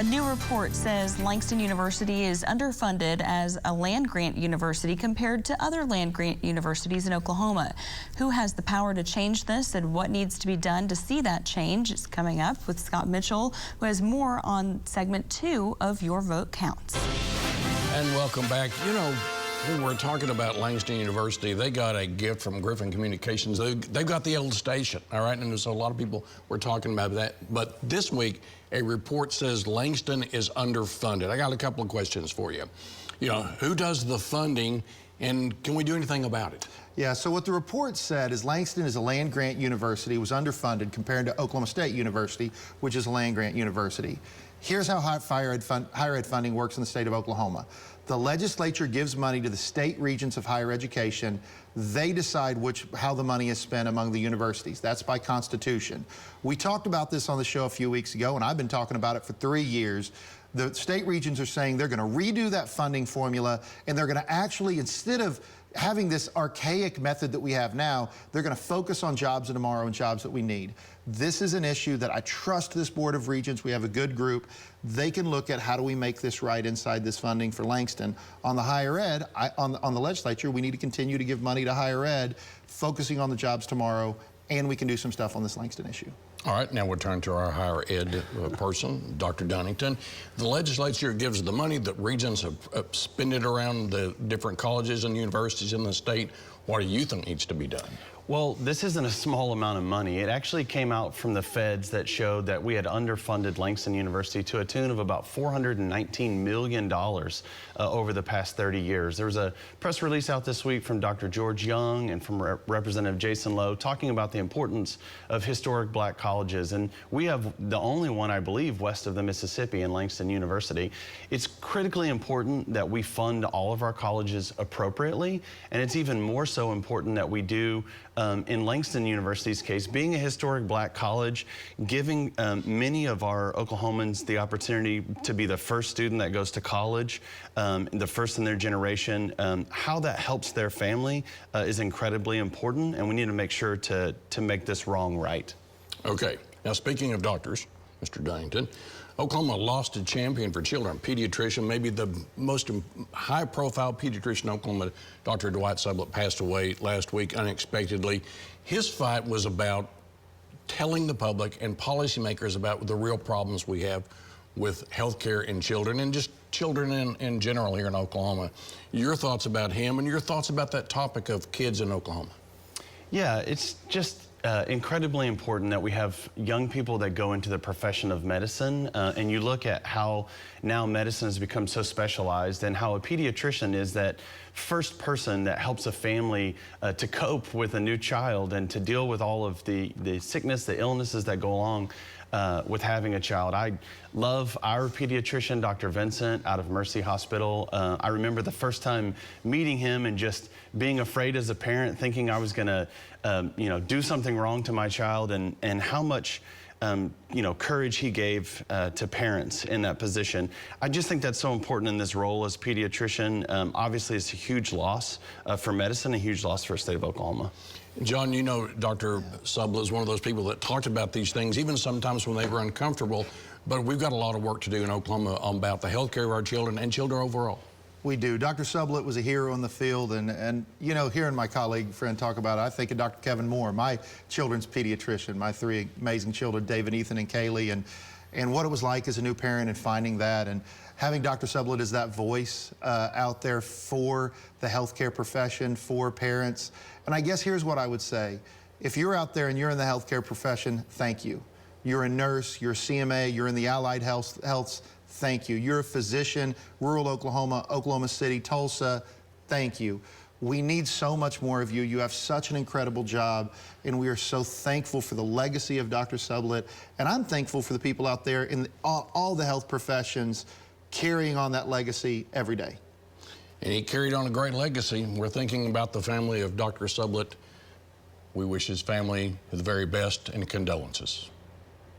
A new report says Langston University is underfunded as a land-grant university compared to other land-grant universities in Oklahoma. Who has the power to change this and what needs to be done to see that change is coming up with Scott Mitchell, who has more on segment 2 of Your Vote Counts. And welcome back. You know, when we're talking about Langston University, they got a gift from Griffin Communications. They've got the old station, all right? And so a lot of people were talking about that. But this week, a report says Langston is underfunded. I got a couple of questions for you. You know, who does the funding, and can we do anything about it? Yeah, so what the report said is Langston is a land-grant university, was underfunded compared to Oklahoma State University, which is a land-grant university. Here's how higher ed funding works in the state of Oklahoma. The legislature gives money to the state regents of higher education. They decide how the money is spent among the universities. That's by constitution. We talked about this on the show a few weeks ago, and I've been talking about it for 3 years. The state regents are saying they're going to redo that funding formula, and they're going to actually, instead of having this archaic method that we have now, they're going to focus on jobs of tomorrow and jobs that we need. This is an issue that I trust this Board of Regents. We have a good group. They can look at how do we make this right inside this funding for Langston. On the higher ed, on the legislature, we need to continue to give money to higher ed, focusing on the jobs tomorrow, and we can do some stuff on this Langston issue. All right, now we'll turn to our higher ed person, Dr. Dunnington. The legislature gives the money that regents have spent it around the different colleges and universities in the state. What do you think needs to be done? Well, this isn't a small amount of money. It actually came out from the feds that showed that we had underfunded Langston University to a tune of about $419 million over the past 30 years. There was a press release out this week from Dr. George Young and from Representative Jason Lowe talking about the importance of historic black colleges. And we have the only one, I believe, west of the Mississippi in Langston University. It's critically important that we fund all of our colleges appropriately, and it's even more so important that we do in Langston University's case, being a historic black college, giving many of our Oklahomans the opportunity to be the first student that goes to college, the first in their generation. How that helps their family is incredibly important, and we need to make sure to make this wrong right. Okay, now speaking of doctors, Mr. Dunnington, Oklahoma lost a champion for children, pediatrician, maybe the most high-profile pediatrician in Oklahoma. Dr. Dwight Sublett passed away last week unexpectedly. His fight was about telling the public and policymakers about the real problems we have with health care in children and just children in general here in Oklahoma. Your thoughts about him and your thoughts about that topic of kids in Oklahoma? Yeah, it's just incredibly important that we have young people that go into the profession of medicine, and you look at how now medicine has become so specialized and how a pediatrician is that first person that helps a family to cope with a new child and to deal with all of the sickness, the illnesses that go along with having a child. I love our pediatrician, Dr. Vincent, out of Mercy Hospital. I remember the first time meeting him and just being afraid as a parent, thinking I was gonna do something wrong to my child, and how much courage he gave to parents in that position. I just think that's so important in this role as pediatrician. Obviously, it's a huge loss for medicine, a huge loss for the state of Oklahoma. John, you know, Dr. Sublett is one of those people that talked about these things, even sometimes when they were uncomfortable. But we've got a lot of work to do in Oklahoma about the health care of our children and children overall. We do. Dr. Sublett was a hero in the field, and you know, hearing my colleague friend talk about it, I think of Dr. Kevin Moore, my children's pediatrician, my 3 amazing children, David, Ethan, and Kaylee, and what it was like as a new parent and finding that, and having Dr. Sublett as that voice out there for the healthcare profession, for parents. And I guess here's what I would say. If you're out there and you're in the healthcare profession, thank you. You're a nurse, you're a CMA, you're in the allied health, thank you. You're a physician, rural Oklahoma, Oklahoma City, Tulsa, thank you. We need so much more of you. You have such an incredible job, and we are so thankful for the legacy of Dr. Sublett. And I'm thankful for the people out there in all the health professions carrying on that legacy every day. And he carried on a great legacy. We're thinking about the family of Dr. Sublett. We wish his family the very best and condolences.